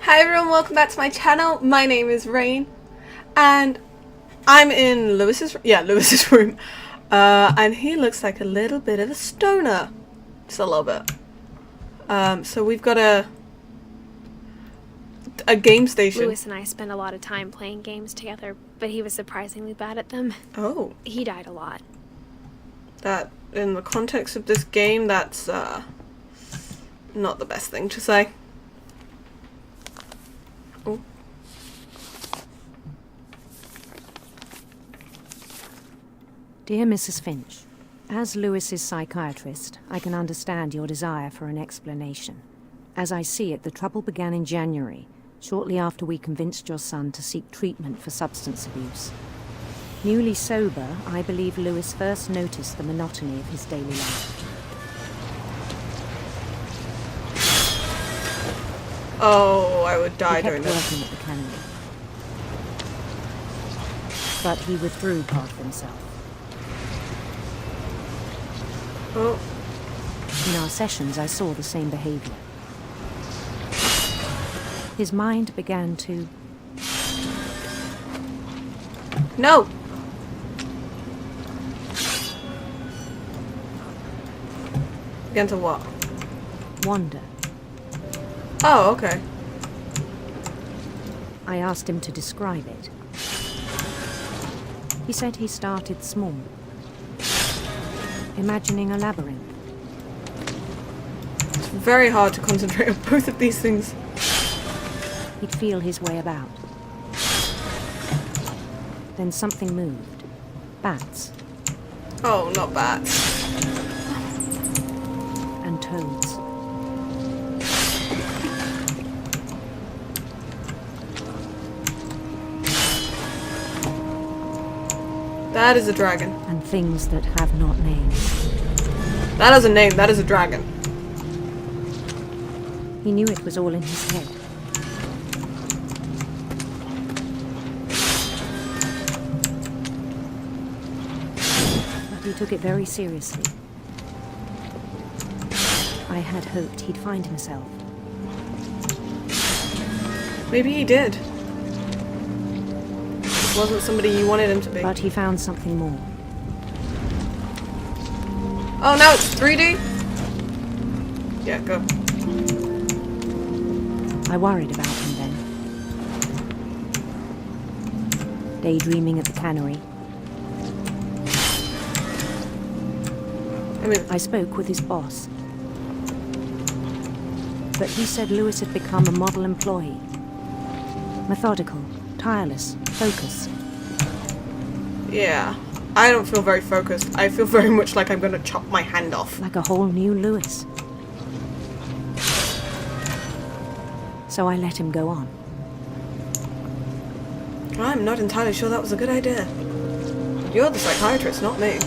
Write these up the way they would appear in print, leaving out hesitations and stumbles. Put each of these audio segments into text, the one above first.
Hi everyone, welcome back to my channel. My name is Rayne, and I'm in Lewis's room. And he looks like a little bit of a stoner, just a little bit. So we've got a game station. Lewis and I spent a lot of time playing games together, but he was surprisingly bad at them. Oh, He died a lot. that in the context of this game, that's not the best thing to say. Oh. Dear Mrs. Finch, as Lewis's psychiatrist, I can understand your desire for an explanation. As I see it, the trouble began in January, shortly after we convinced your son to seek treatment for substance abuse. Newly sober, I believe Lewis first noticed the monotony of his daily life. Oh, I would die He during kept this. working at the cannery, but he withdrew part of himself. Oh, In our sessions, I saw the same behavior. His mind began to no! Again to what? wander. Oh, okay. I asked him to describe it. He said he started small, imagining a labyrinth. It's very hard to concentrate on both of these things. He'd feel his way about. Then something moved. Bats Oh, not bats. and toads. That is a dragon. And things that have not names. That has a name. That is a dragon. He knew it was all in his head. But he took it very seriously. I had hoped he'd find himself. Maybe he did. This wasn't somebody you wanted him to be. But he found something more. Oh, now it's 3D? Yeah, go. I worried about him then. Daydreaming at the cannery, I mean, I spoke with his boss. But he said Lewis had become a model employee. Methodical, tireless, focused. yeah. I don't feel very focused. I feel very much like I'm gonna chop my hand off. Like a whole new Lewis. So I let him go on. I'm not entirely sure that was a good idea. You're the psychiatrist, not me.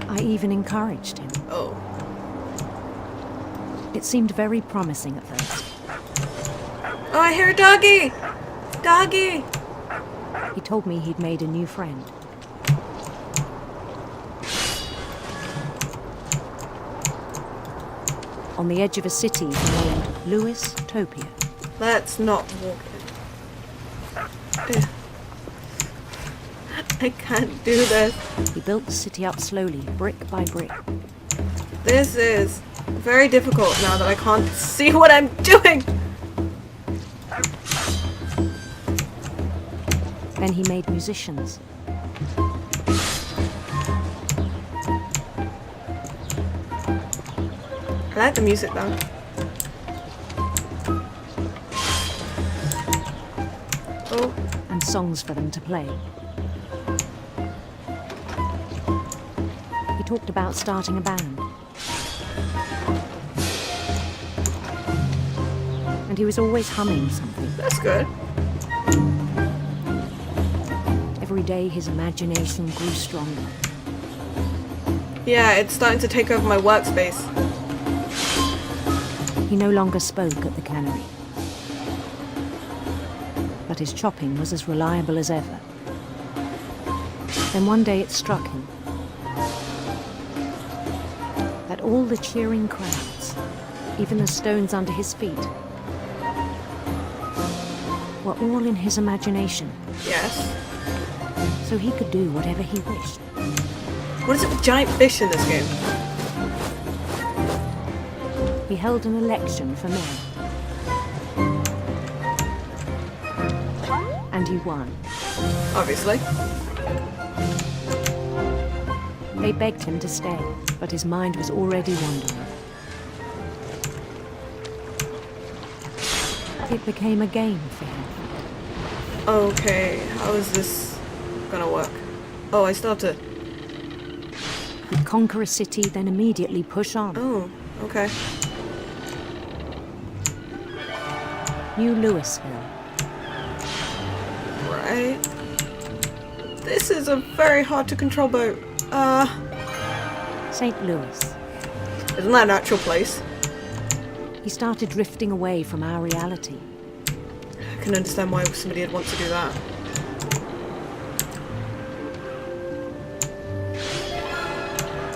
I even encouraged him. Oh. It seemed very promising at first. Oh, I hear a doggy! Doggy! He told me he'd made a new friend. On the edge of a city named Lewis Topia. Let's not walk in. I can't do this. He built the city up slowly, brick by brick. This is very difficult now that I can't see what I'm doing. Then he made musicians. I like the music though. Oh, And songs for them to play. He talked about starting a band. And he was always humming something. that's good. Every day his imagination grew stronger. Yeah, it's starting to take over my workspace. He no longer spoke at the cannery. But his chopping was as reliable as ever. Then one day it struck him that all the cheering crowds, even the stones under his feet, were all in his imagination, Yes. so he could do whatever he wished. What is it with giant fish in this game? He held an election for mayor. And he won. Obviously. They begged him to stay, but his mind was already wandering. It became a game for him. Okay, how is this gonna work? Oh, I still have to... He'd conquer a city, then immediately push on. Oh, okay. New Louisville. Right. This is a very hard to control boat. St. Louis. Isn't that an actual place? He started drifting away from our reality. I can understand why somebody would want to do that.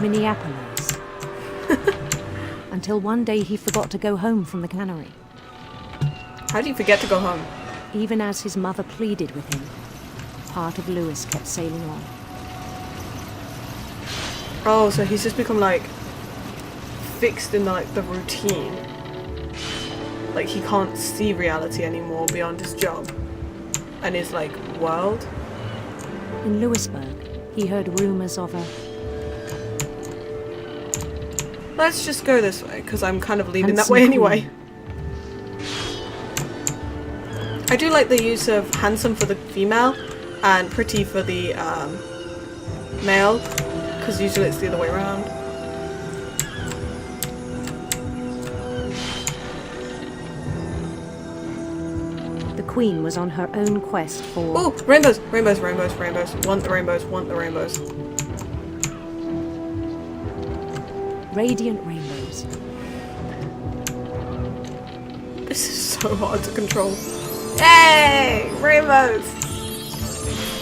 Minneapolis. Until one day he forgot to go home from the cannery. How do you forget to go home? Even as his mother pleaded with him, part of Louis kept sailing on. Oh, so he's just become like fixed in like the routine. Like he can't see reality anymore beyond his job and his like world. In Louisburg, he heard rumors of a Let's just go this way because I'm kind of leading that handsome way queen. anyway. I do like the use of handsome for the female and pretty for the male, because usually it's the other way around. The queen was on her own quest for Oh, rainbows, rainbows, rainbows, rainbows. Want the rainbows, want the rainbows. radiant rainbows. This is so hard to control. Yay! Rainbows!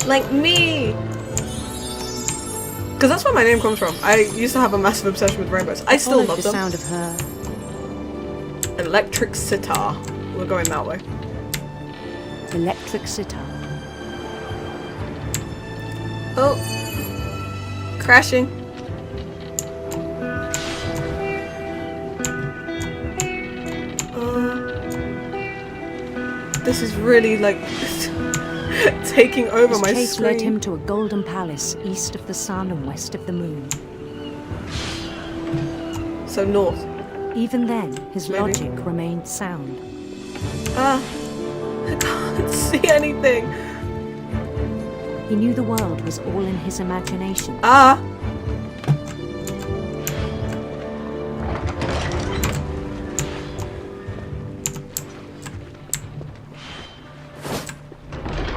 Like me! Because that's where my name comes from. I used to have a massive obsession with rainbows. I still Followed love the them. sound of her Electric sitar. We're going that way. electric sitar. Oh. Crashing. This is really like taking over His my chase screen. led him to a golden palace east of the sun and west of the moon. So north. Even then, his Maybe. logic remained sound. I can't see anything. He knew the world was all in his imagination.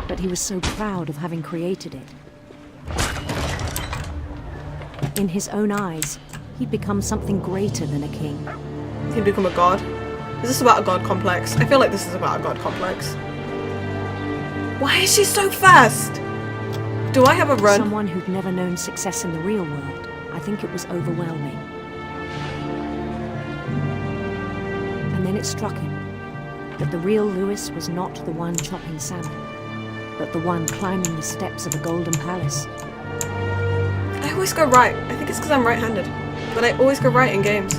But he was so proud of having created it. In his own eyes, he'd become something greater than a king. He'd become a god. Is this about a god complex? I feel like this is about a god complex. Why is she so fast? Do I have a run? Someone who'd never known success in the real world, I think it was overwhelming. And then it struck him that the real Louis was not the one chopping salmon, but the one climbing the steps of a golden palace. I always go right. I think it's because I'm right-handed. But I always go right in games.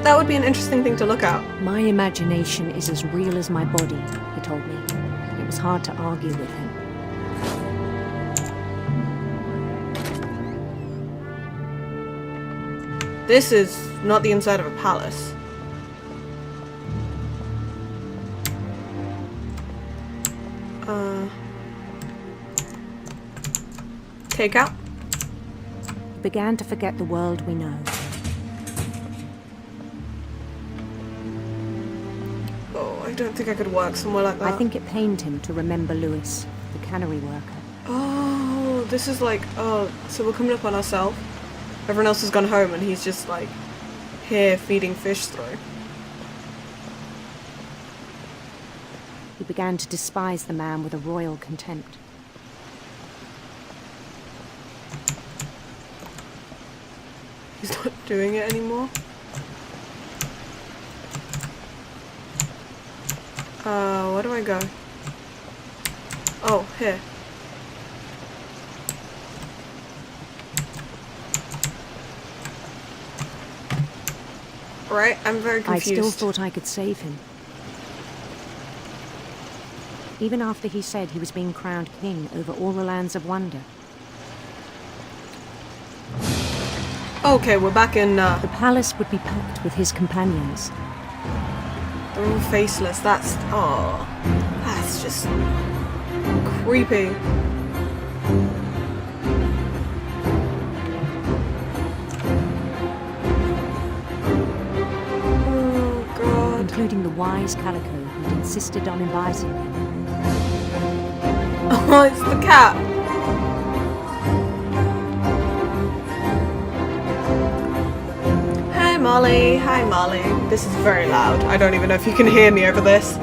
That would be an interesting thing to look at. My imagination is as real as my body, he told me. It was hard to argue with him. This is not the inside of a palace. Takeout? He began to forget the world we know. Oh, I don't think I could work somewhere like that. I think it pained him to remember Louis, the cannery worker. Oh, this is like, oh, so we're coming up on ourselves. Everyone else has gone home and he's just like here feeding fish through. He began to despise the man with a royal contempt. He's not doing it anymore. Where do I go? Oh, here. Right, I'm very I confused. still thought I could save him. Even after he said he was being crowned king over all the lands of wonder. Okay, we're back in, The palace would be packed with his companions. they're all faceless. That's just creepy. Oh, God. Including the wise Calico who'd insisted on inviting him. Oh, it's the cat. Hi, Molly. Hi, Molly. This is very loud. I don't even know if you can hear me over this.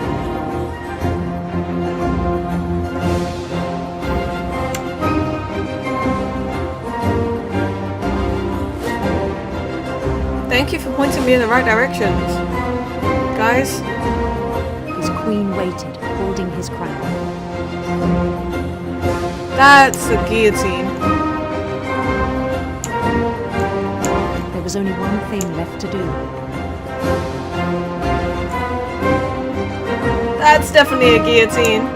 Thank you for pointing me in the right directions. Guys. His queen waited, holding his crown. That's a guillotine. There was only one thing left to do. That's definitely a guillotine.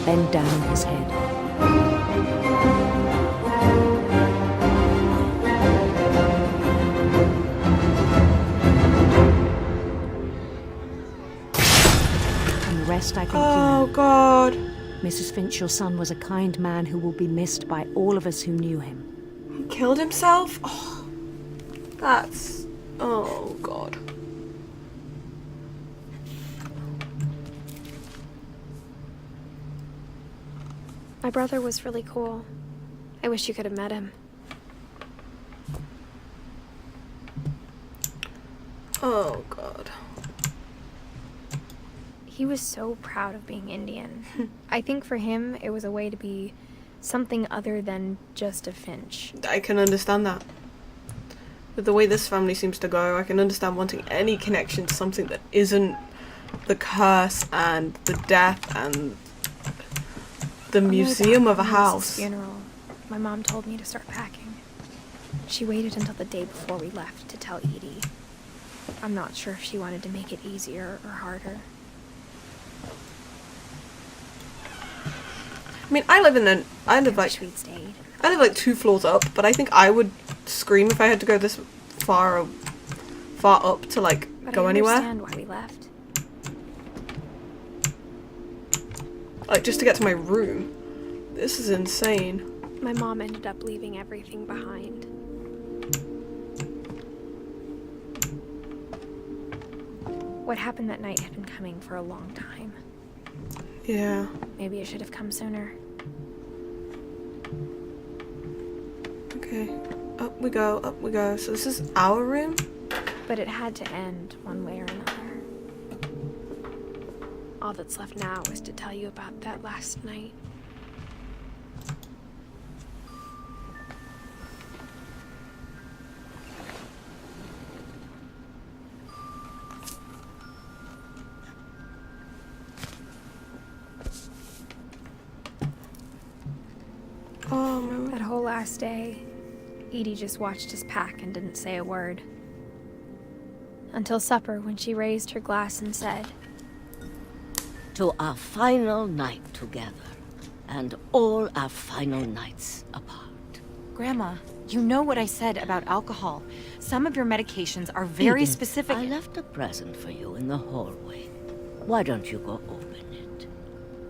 Bend down his head. And the rest I think you Oh, know. God. Mrs. Finch, your son was a kind man who will be missed by all of us who knew him. He killed himself? Oh, that's... Oh, God. My brother was really cool. I wish you could have met him. Oh, God. He was so proud of being Indian. I think for him, it was a way to be something other than just a Finch. I can understand that. With the way this family seems to go, I can understand wanting any connection to something that isn't the curse and the death and the museum of a house. Funeral. My mom told me to start packing. She waited until the day before we left to tell Edie. I'm not sure if she wanted to make it easier or harder. I mean, I live Wish we'd stayed. like 2 floors up, but I think I would scream if I had to go this far up to like But go I anywhere. understand why we left. Like just to get to my room. This is insane. My mom ended up leaving everything behind. What happened that night had been coming for a long time. Yeah. Maybe it should have come sooner. Okay. Up we go, up we go. So this is our room? But it had to end one way or another. All that's left now is to tell you about that last night. Oh my. That whole last day, Edie just watched us pack and didn't say a word. Until supper, when she raised her glass and said, "To our final night together, and all our final nights apart." Grandma, you know what I said about alcohol. Some of your medications are very Edith, specific. I left a present for you in the hallway. Why don't you go open it?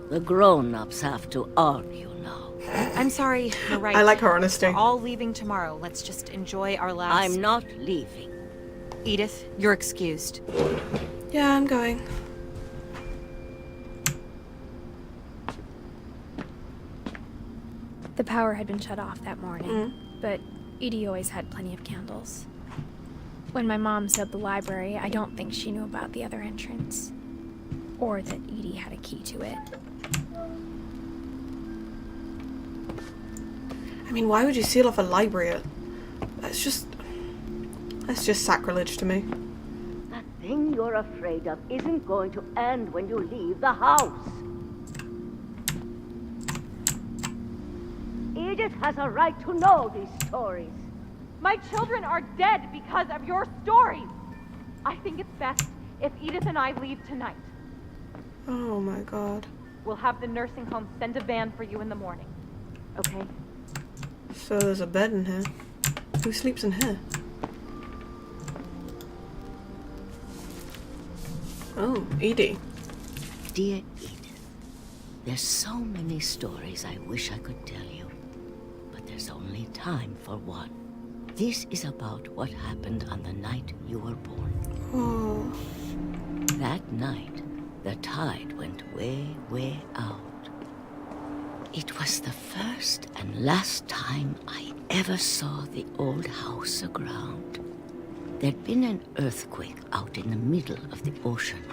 The grown-ups have to argue now. I'm sorry, you're right. I like her honesty. We're all leaving tomorrow. Let's just enjoy our last... I'm not leaving. Edith, you're excused. Yeah, I'm going. the power had been shut off that morning, but Edie always had plenty of candles. When my mom said the library, I don't think she knew about the other entrance, or that Edie had a key to it. I mean, why would you seal off a library? That's just sacrilege to me. That thing you're afraid of isn't going to end when you leave the house. Edith has a right to know these stories. My children are dead because of your stories. I think it's best if Edith and I leave tonight. Oh my god. We'll have the nursing home send a van for you in the morning. Okay? So there's a bed in here. Who sleeps in here? Oh, Edie. Dear Edith, there's so many stories I wish I could tell you, but there's only time for one. This is about what happened on the night you were born. Oh. That night, the tide went way, way out. It was the first and last time I ever saw the old house aground. There'd been an earthquake out in the middle of the ocean.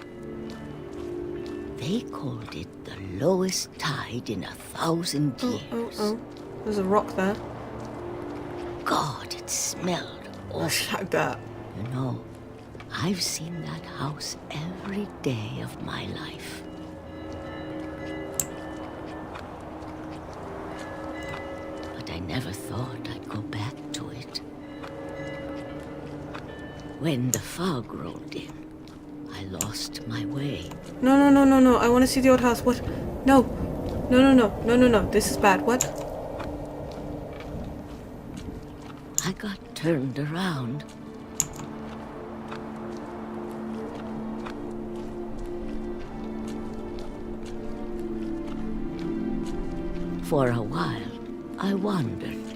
They called it the lowest tide in 1,000 years. Oh. There's a rock there. God, it smelled awful. Like that. You know, I've seen that house every day of my life. But I never thought I'd go back to it. When the fog rolled in, I lost my way. No. I want to see the old house. What? No. No. This is bad. What? I got turned around. For a while, I wandered.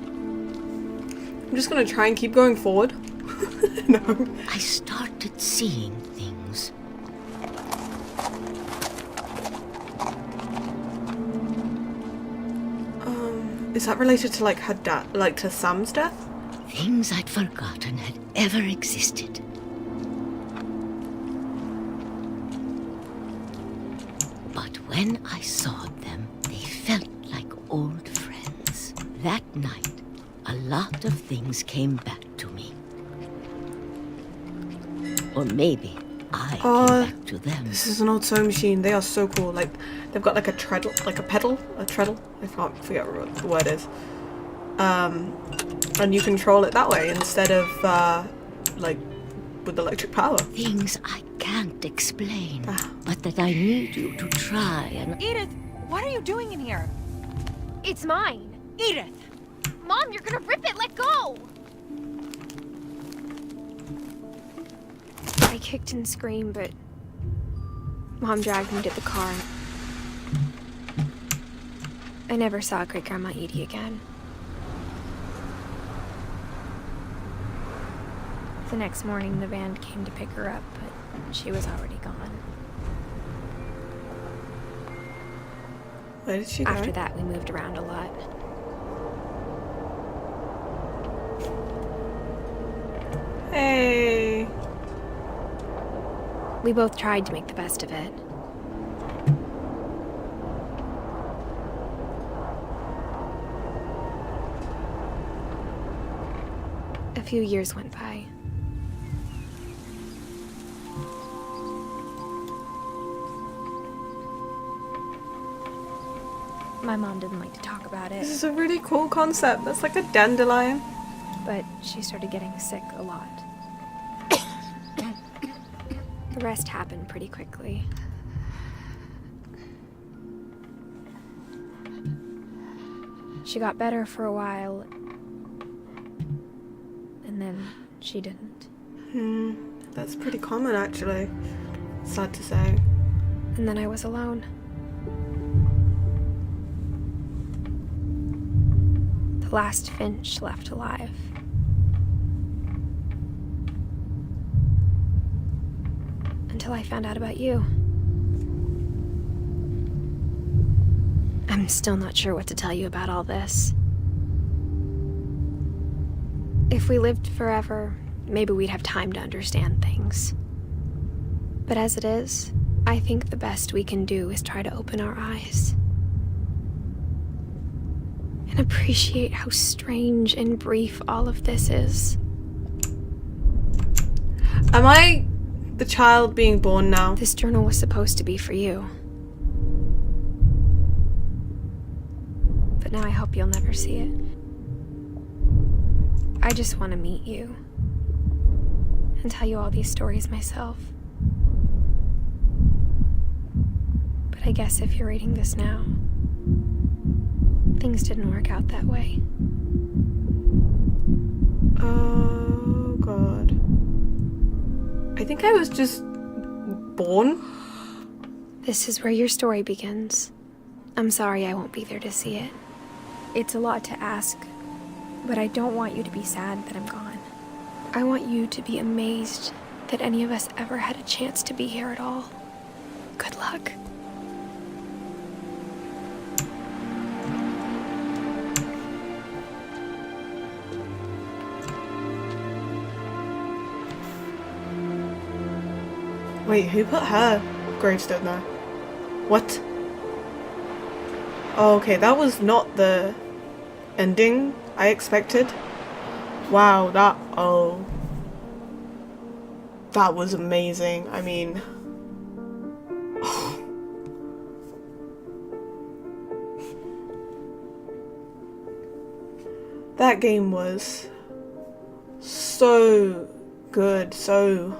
I'm just gonna try and keep going forward. No. I started seeing things. Is that related to like her dad, like to Sam's death? Things I'd forgotten had ever existed. But when I saw them, they felt like old friends. That night, a lot of things came back to me. Or maybe I came back to them. This is an old sewing machine. They are so cool. Like, they've got like a treadle, like a pedal, a treadle. I can't forget what the word is. And you control it that way instead of like with electric power. Things I can't explain, but that I need you to try and... Edith, what are you doing in here? It's mine. Edith! Mom, you're gonna rip it! Let go! I kicked and screamed, but Mom dragged me to the car. I never saw Great Grandma Edie again. The next morning, the van came to pick her up, but she was already gone. Where did she go? After that, we moved around a lot. Hey. We both tried to make the best of it. A few years went by. My mom didn't like to talk about it, This is a really cool concept. That's like a dandelion. but she started getting sick a lot. The rest happened pretty quickly. She got better for a while, and then she didn't. That's pretty common actually. Sad to say. And then I was alone. The last Finch left alive. Until I found out about you. I'm still not sure what to tell you about all this. If we lived forever, maybe we'd have time to understand things. But as it is, I think the best we can do is try to open our eyes. And appreciate how strange and brief all of this is. Am I the child being born now. This journal was supposed to be for you. But now I hope you'll never see it. I just want to meet you and tell you all these stories myself. But I guess if you're reading this now, things didn't work out that way. Oh, God. I think I was just born. This is where your story begins. I'm sorry I won't be there to see it. It's a lot to ask, but I don't want you to be sad that I'm gone. I want you to be amazed that any of us ever had a chance to be here at all. Good luck. Wait, who put her gravestone there? What? Oh, okay, that was not the ending I expected. Wow, that was amazing. I mean, that game was so good, so,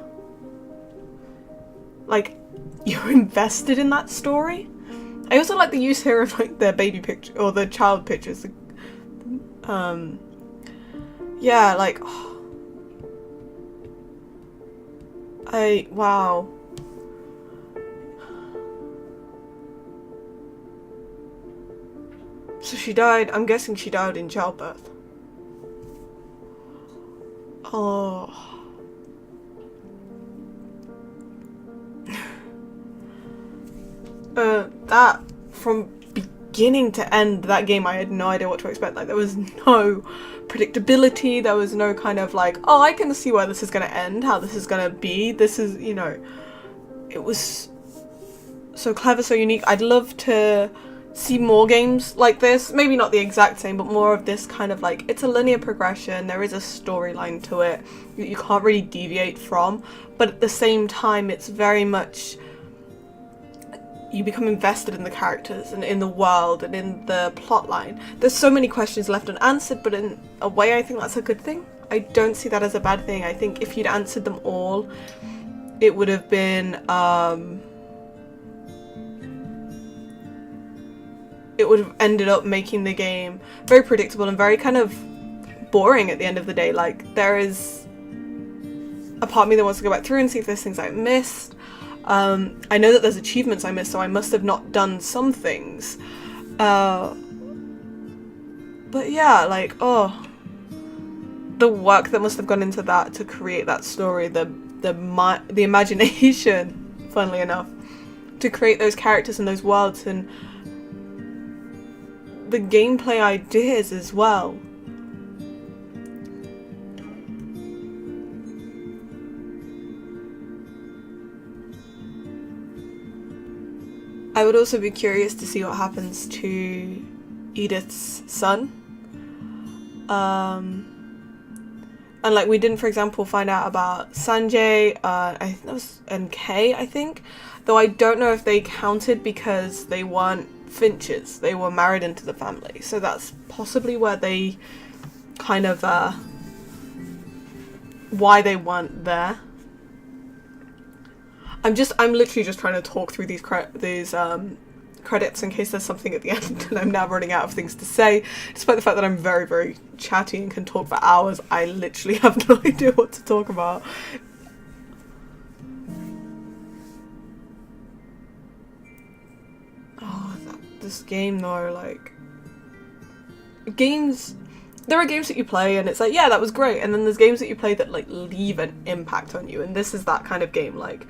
like, you're invested in that story. I also like the use here of like the baby picture or the child pictures. Yeah, like, wow. So she died, I'm guessing she died in childbirth. Oh. That, from beginning to end, that game, I had no idea what to expect. Like, there was no predictability, there was no kind of like, oh, I can see where this is going to end, how this is going to be, this is, you know, it was so clever, so unique. I'd love to see more games like this, maybe not the exact same, but more of this kind of like, it's a linear progression, there is a storyline to it, you can't really deviate from, but at the same time, it's very much, you become invested in the characters and in the world and in the plot line. There's so many questions left unanswered, but in a way I think that's a good thing. I don't see that as a bad thing. I think if you'd answered them all, it would have been, it would have ended up making the game very predictable and very kind of boring at the end of the day. Like, there is a part of me that wants to go back through and see if there's things I missed. I know that there's achievements I missed, so I must have not done some things. But yeah, like, oh, the work that must have gone into that to create that story, the imagination, funnily enough, to create those characters and those worlds, and the gameplay ideas as well. I would also be curious to see what happens to Edith's son. And like, we didn't, for example, find out about Sanjay, I think that was, and Kay, I think. Though I don't know if they counted because they weren't Finches. They were married into the family. So that's possibly where they kind of, why they weren't there. I'm literally just trying to talk through these credits in case there's something at the end, and I'm now running out of things to say. Despite the fact that I'm very, very chatty and can talk for hours, I literally have no idea what to talk about. Oh, this game though, like, games, there are games that you play and it's like, yeah, that was great, and then there's games that you play that like leave an impact on you, and this is that kind of game. Like,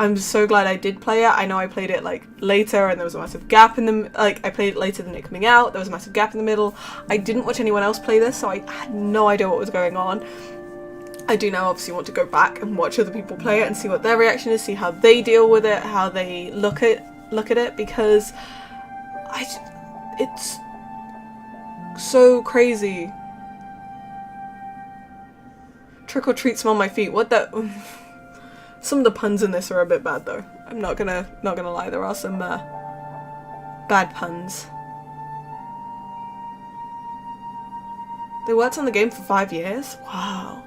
I'm so glad I did play it. I know I played it like later and there was a massive gap in the, like, I played it later than it coming out, there was a massive gap in the middle. I didn't watch anyone else play this, so I had no idea what was going on. I do now obviously want to go back and watch other people play it and see what their reaction is, see how they deal with it, how they look at it, because it's so crazy. Trick or treat, smell my feet. What the? Some of the puns in this are a bit bad though. I'm not gonna lie, there are some bad puns. They worked on the game for 5 years? Wow.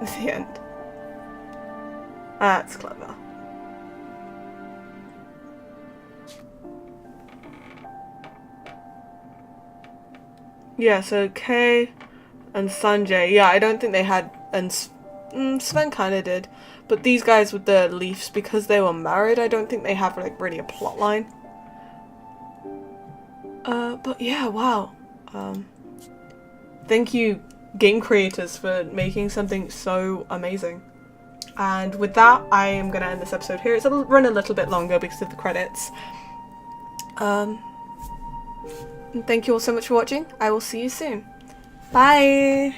The end. That's clever. Yeah, so Kay and Sanjay, yeah, I don't think they had, and Sven kind of did, but these guys with the Leafs, because they were married, I don't think they have like really a plot line. But yeah, wow. Thank you, game creators, for making something so amazing. And with that, I am gonna end this episode here. It's run a little bit longer because of the credits. And thank you all so much for watching. I will see you soon. Bye!